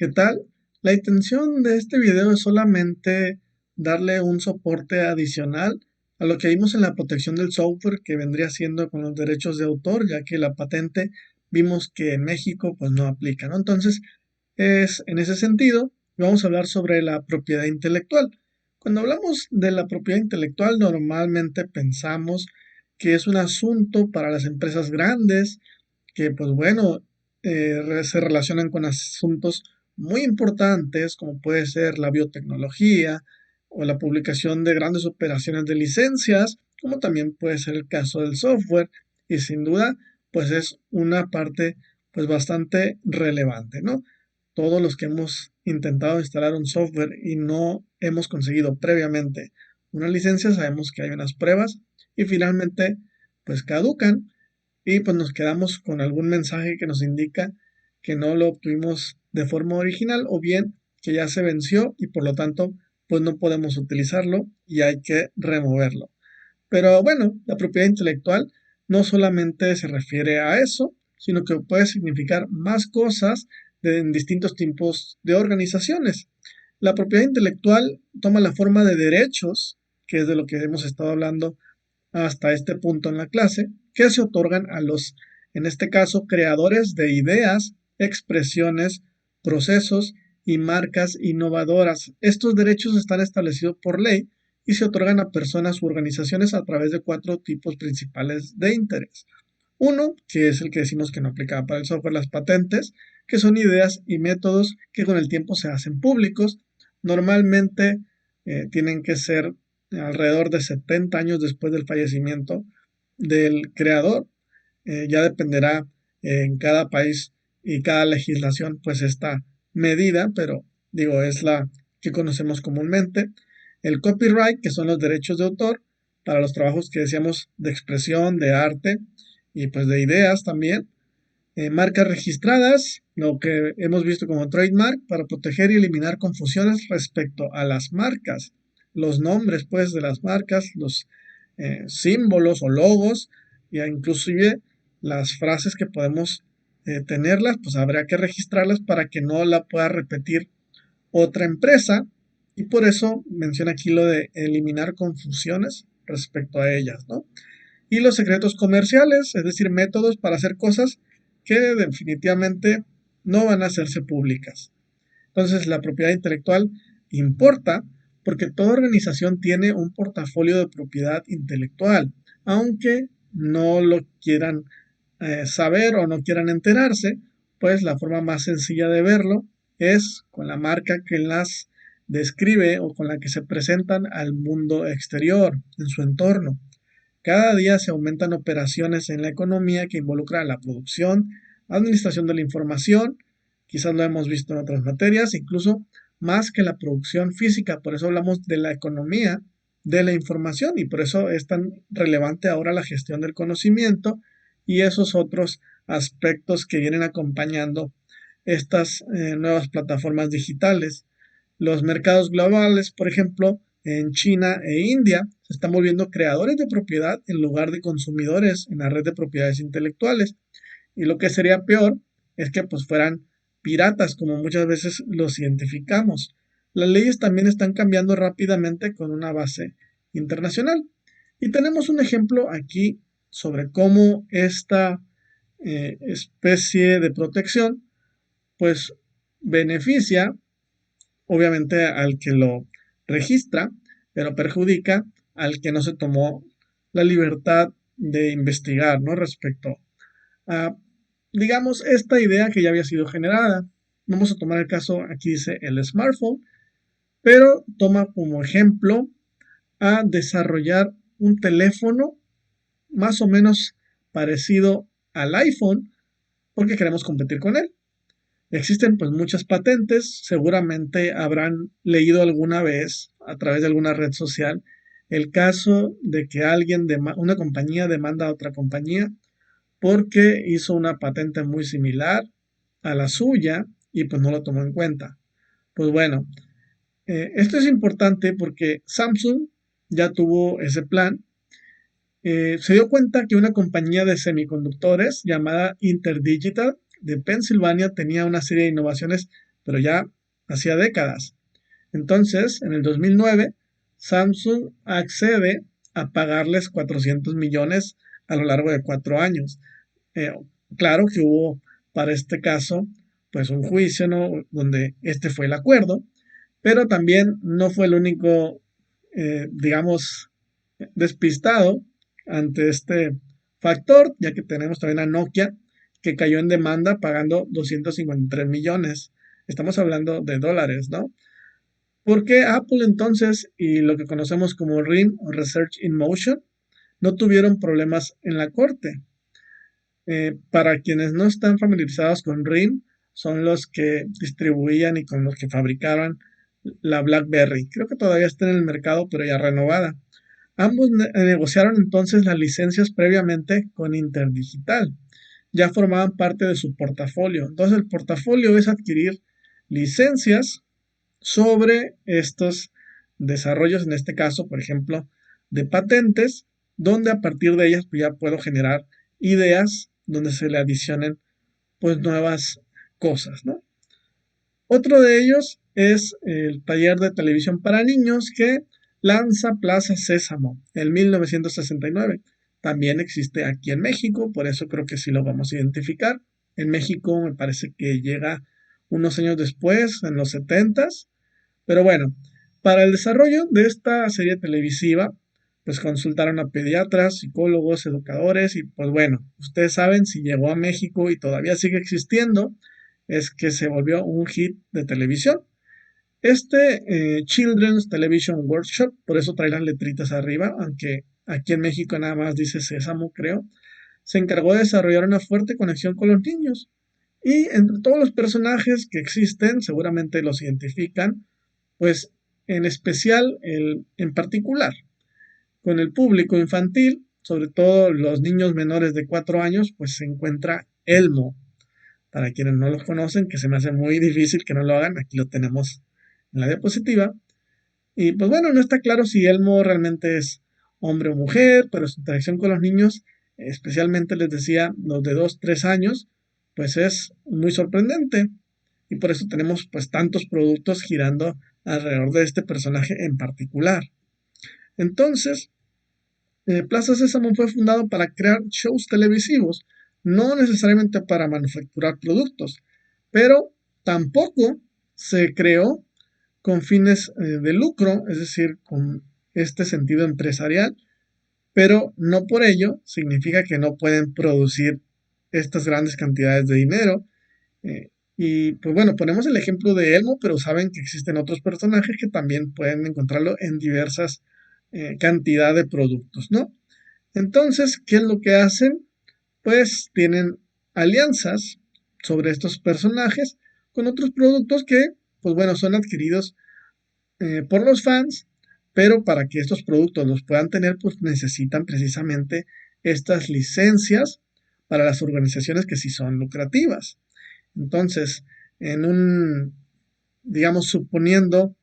¿Qué tal? La intención de este video es solamente darle un soporte adicional a lo que vimos en la protección del software que vendría siendo con los derechos de autor, ya que la patente vimos que en México pues no aplica, ¿no? Entonces, es en ese sentido, vamos a hablar sobre la propiedad intelectual. Cuando hablamos de la propiedad intelectual, normalmente pensamos que es un asunto para las empresas grandes, que pues bueno, se relacionan con asuntos muy importantes, como puede ser la biotecnología o la publicación de grandes operaciones de licencias, como también puede ser el caso del software, y sin duda, pues es una parte pues bastante relevante, ¿no? Todos los que hemos intentado instalar un software y no hemos conseguido previamente una licencia, sabemos que hay unas pruebas y finalmente pues caducan y pues nos quedamos con algún mensaje que nos indica que no lo obtuvimos de forma original o bien que ya se venció y por lo tanto pues no podemos utilizarlo y hay que removerlo. Pero bueno, la propiedad intelectual no solamente se refiere a eso, sino que puede significar más cosas en distintos tipos de organizaciones. La propiedad intelectual toma la forma de derechos, que es de lo que hemos estado hablando hasta este punto en la clase, que se otorgan a los, en este caso, creadores de ideas, expresiones, procesos y marcas innovadoras. Estos derechos están establecidos por ley y se otorgan a personas u organizaciones a través de cuatro tipos principales de interés. Uno, que es el que decimos que no aplicaba para el software, las patentes, que son ideas y métodos que con el tiempo se hacen públicos. Normalmente tienen que ser alrededor de 70 años después del fallecimiento del creador. Ya dependerá en cada país y cada legislación, pues esta medida, pero digo, es la que conocemos comúnmente. El copyright, que son los derechos de autor para los trabajos que decíamos de expresión, de arte y pues de ideas también. Marcas registradas, lo que hemos visto como trademark, para proteger y eliminar confusiones respecto a las marcas, los nombres pues de las marcas, los símbolos o logos, y inclusive las frases que podemos tenerlas, pues habrá que registrarlas para que no la pueda repetir otra empresa, y por eso menciona aquí lo de eliminar confusiones respecto a ellas, ¿no? Y los secretos comerciales, es decir, métodos para hacer cosas que definitivamente no van a hacerse públicas. Entonces, la propiedad intelectual importa porque toda organización tiene un portafolio de propiedad intelectual, aunque no lo quieran saber o no quieran enterarse, pues la forma más sencilla de verlo es con la marca que las describe o con la que se presentan al mundo exterior, en su entorno. Cada día se aumentan operaciones en la economía que involucran la producción, administración de la información, quizás lo hemos visto en otras materias, incluso más que la producción física. Por eso hablamos de la economía de la información y por eso es tan relevante ahora la gestión del conocimiento y esos otros aspectos que vienen acompañando estas nuevas plataformas digitales. Los mercados globales, por ejemplo, en China e India, se están volviendo creadores de propiedad en lugar de consumidores en la red de propiedades intelectuales. Y lo que sería peor es que pues fueran piratas, como muchas veces los identificamos. Las leyes también están cambiando rápidamente con una base internacional. Y tenemos un ejemplo aquí sobre cómo esta especie de protección pues beneficia obviamente al que lo registra, pero perjudica al que no se tomó la libertad de investigar, ¿no? Respecto a, digamos, esta idea que ya había sido generada. Vamos a tomar el caso, aquí dice el smartphone, pero toma como ejemplo a desarrollar un teléfono más o menos parecido al iPhone porque queremos competir con él. Existen pues muchas patentes, seguramente habrán leído alguna vez a través de alguna red social el caso de que alguien de una compañía demanda a otra compañía porque hizo una patente muy similar a la suya y pues no lo tomó en cuenta. Pues bueno, esto es importante porque Samsung ya tuvo ese plan. Se dio cuenta que una compañía de semiconductores llamada Interdigital de Pensilvania tenía una serie de innovaciones pero ya hacía décadas. Entonces, en el 2009, Samsung accede a pagarles 400 millones a lo largo de 4 años. Eh, claro que hubo para este caso, pues un juicio, ¿no? Donde este fue el acuerdo, pero también no fue el único, digamos, despistado ante este factor, ya que tenemos también a Nokia, que cayó en demanda pagando 253 millones. Estamos hablando de dólares, ¿no? ¿Por qué Apple entonces y lo que conocemos como RIM o Research in Motion no tuvieron problemas en la corte? Para quienes no están familiarizados con RIM, son los que distribuían y con los que fabricaban la BlackBerry. Creo que todavía está en el mercado, pero ya renovada. Ambos negociaron entonces las licencias previamente con Interdigital. Ya formaban parte de su portafolio. Entonces el portafolio es adquirir licencias sobre estos desarrollos, en este caso, por ejemplo, de patentes, donde a partir de ellas pues, ya puedo generar ideas donde se le adicionen pues nuevas cosas, ¿no? Otro de ellos es el taller de televisión para niños que lanza Plaza Sésamo en 1969. También existe aquí en México, por eso creo que sí lo vamos a identificar. En México me parece que llega unos años después, en los 70s. Pero bueno, para el desarrollo de esta serie televisiva, pues consultaron a pediatras, psicólogos, educadores y pues bueno, ustedes saben si llegó a México y todavía sigue existiendo, es que se volvió un hit de televisión. Children's Television Workshop, por eso trae las letritas arriba, aunque aquí en México nada más dice Sésamo, creo, se encargó de desarrollar una fuerte conexión con los niños. Y entre todos los personajes que existen, seguramente los identifican, pues en especial, en particular, con el público infantil, sobre todo los niños menores de 4 años, pues se encuentra Elmo. Para quienes no lo conocen, que se me hace muy difícil que no lo hagan, aquí lo tenemos en la diapositiva. Y pues bueno, no está claro si Elmo realmente es hombre o mujer, pero su interacción con los niños, especialmente les decía los de 2 3 años, pues es muy sorprendente. Y por eso tenemos pues tantos productos girando alrededor de este personaje en particular. Entonces, Plaza Sésamo fue fundado para crear shows televisivos, no necesariamente para manufacturar productos, pero tampoco se creó con fines de lucro, es decir, con este sentido empresarial, pero no por ello significa que no pueden producir estas grandes cantidades de dinero. Y pues bueno, ponemos el ejemplo de Elmo, pero saben que existen otros personajes que también pueden encontrarlo en diversas cantidad de productos, ¿no? Entonces, ¿qué es lo que hacen? Pues tienen alianzas sobre estos personajes con otros productos que, pues bueno, son adquiridos por los fans, pero para que estos productos los puedan tener, pues necesitan precisamente estas licencias para las organizaciones que sí son lucrativas. Entonces, en un, digamos, suponiendo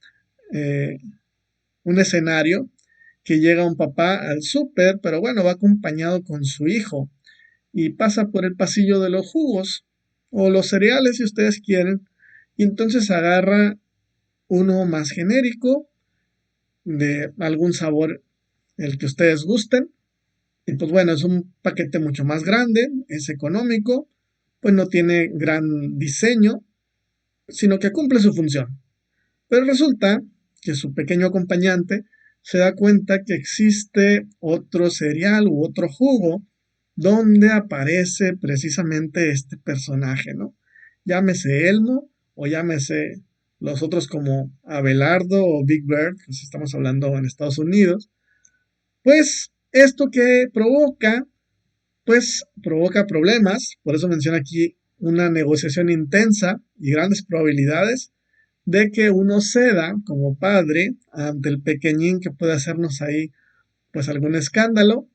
eh, un escenario que llega un papá al súper, pero bueno, va acompañado con su hijo y pasa por el pasillo de los jugos o los cereales si ustedes quieren, y entonces agarra uno más genérico de algún sabor el que ustedes gusten. Y pues bueno, es un paquete mucho más grande, es económico, pues no tiene gran diseño, sino que cumple su función. Pero resulta que su pequeño acompañante se da cuenta que existe otro cereal u otro jugo donde aparece precisamente este personaje, ¿no? Llámese Elmo o llámese los otros como Abelardo o Big Bird, pues estamos hablando en Estados Unidos. Pues esto que provoca, pues provoca problemas, por eso menciona aquí una negociación intensa y grandes probabilidades de que uno ceda como padre ante el pequeñín que puede hacernos ahí pues algún escándalo.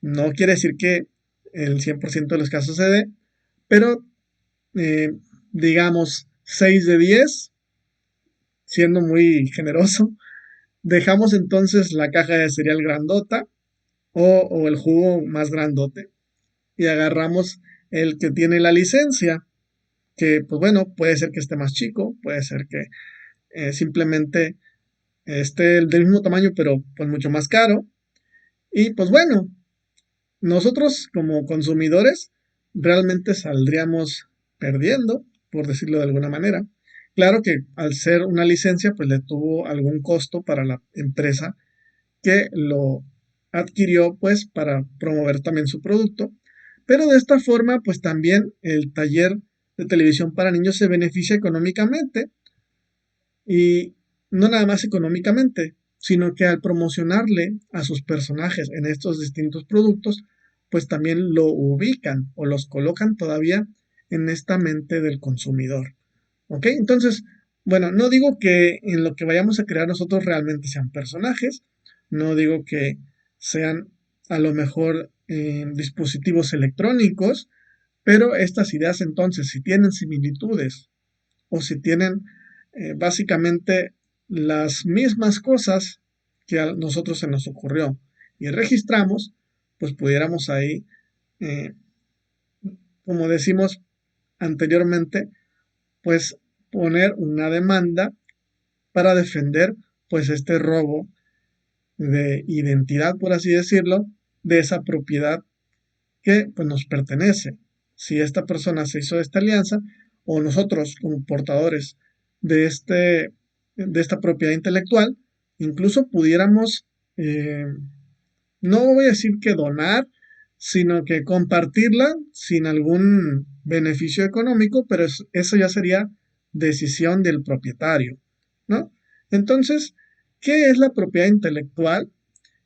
No quiere decir que el 100% de los casos se dé, pero eh, digamos 6 de 10, siendo muy generoso, dejamos entonces la caja de cereal grandota o el jugo más grandote y agarramos el que tiene la licencia. que pues bueno, puede ser que esté más chico, puede ser que simplemente esté del mismo tamaño, pero pues mucho más caro. Y pues bueno, nosotros como consumidores realmente saldríamos perdiendo, por decirlo de alguna manera. Claro que al ser una licencia, pues le tuvo algún costo para la empresa que lo adquirió pues para promover también su producto. Pero de esta forma, pues también el taller de televisión para niños se beneficia económicamente y no nada más económicamente, sino que al promocionarle a sus personajes en estos distintos productos, pues también lo ubican o los colocan todavía en esta mente del consumidor. ¿Ok? Entonces, bueno, no digo que en lo que vayamos a crear nosotros realmente sean personajes, no digo que sean a lo mejor dispositivos electrónicos, pero estas ideas entonces, si tienen similitudes o si tienen básicamente las mismas cosas que a nosotros se nos ocurrió y registramos, pues pudiéramos ahí, eh, como decimos anteriormente, pues poner una demanda para defender pues este robo de identidad, por así decirlo, de esa propiedad que pues nos pertenece. Si esta persona se hizo esta alianza o nosotros como portadores de de esta propiedad intelectual, incluso pudiéramos, eh, no voy a decir que donar, sino que compartirla sin algún beneficio económico, pero eso ya sería decisión del propietario, ¿no? Entonces, ¿qué es la propiedad intelectual?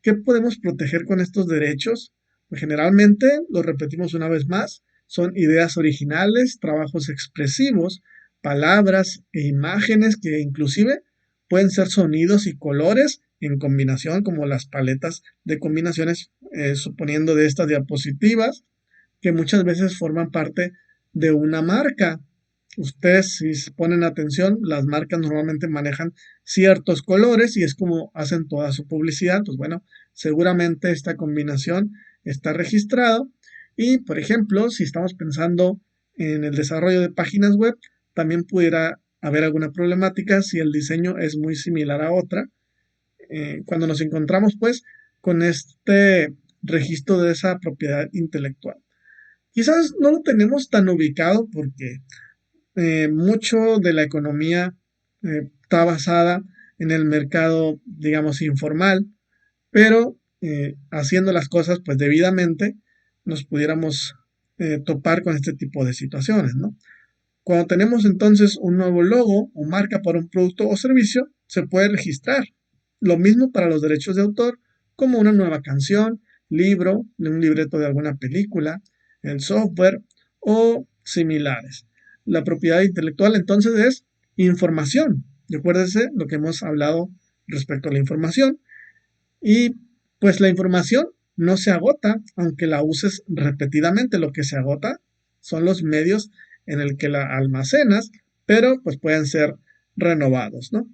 ¿Qué podemos proteger con estos derechos? Pues generalmente, lo repetimos una vez más, son ideas originales, trabajos expresivos, palabras e imágenes que inclusive pueden ser sonidos y colores en combinación, como las paletas de combinaciones, suponiendo de estas diapositivas, que muchas veces forman parte de una marca. Ustedes, si se ponen atención, las marcas normalmente manejan ciertos colores y es como hacen toda su publicidad. Pues bueno, seguramente esta combinación está registrado. Y, por ejemplo, si estamos pensando en el desarrollo de páginas web, también pudiera haber alguna problemática si el diseño es muy similar a otra. Cuando nos encontramos, pues, con este registro de esa propiedad intelectual. Quizás no lo tenemos tan ubicado porque mucho de la economía está basada en el mercado, digamos, informal, pero haciendo las cosas pues debidamente nos pudiéramos topar con este tipo de situaciones, ¿no? Cuando tenemos entonces un nuevo logo o marca para un producto o servicio, se puede registrar. Lo mismo para los derechos de autor, como una nueva canción, libro, un libreto de alguna película, el software o similares. La propiedad intelectual entonces es información. Recuérdense lo que hemos hablado respecto a la información. Y pues la información no se agota, aunque la uses repetidamente. Lo que se agota son los medios en el que la almacenas, pero pues pueden ser renovados, ¿no?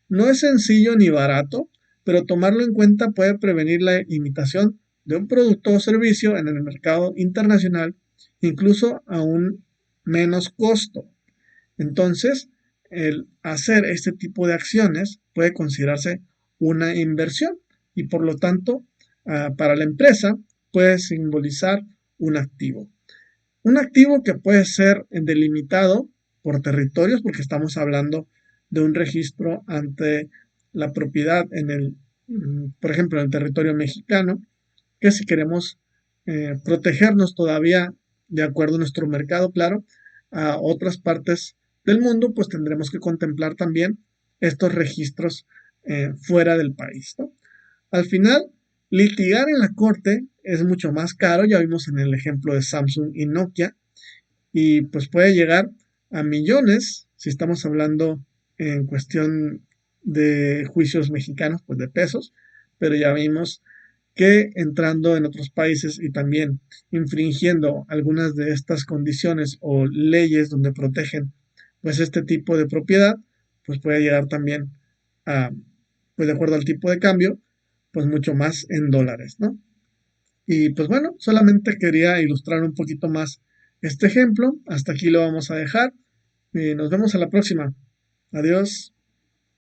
No es sencillo ni barato, pero tomarlo en cuenta puede prevenir la imitación de un producto o servicio en el mercado internacional, incluso a un menos costo. Entonces, el hacer este tipo de acciones puede considerarse una inversión y por lo tanto, para la empresa puede simbolizar un activo. Un activo que puede ser delimitado por territorios, porque estamos hablando de un registro ante la propiedad en por ejemplo, en el territorio mexicano, que si queremos protegernos todavía de acuerdo a nuestro mercado, claro, a otras partes del mundo, pues tendremos que contemplar también estos registros fuera del país, ¿no? Al final, litigar en la corte es mucho más caro, ya vimos en el ejemplo de Samsung y Nokia, y pues puede llegar a millones, si estamos hablando en cuestión de juicios mexicanos, pues de pesos, pero ya vimos que entrando en otros países y también infringiendo algunas de estas condiciones o leyes donde protegen pues este tipo de propiedad, pues puede llegar también a, pues de acuerdo al tipo de cambio, pues mucho más en dólares, ¿no? Y pues bueno, solamente quería ilustrar un poquito más este ejemplo. Hasta aquí lo vamos a dejar. y nos vemos a la próxima. Adiós.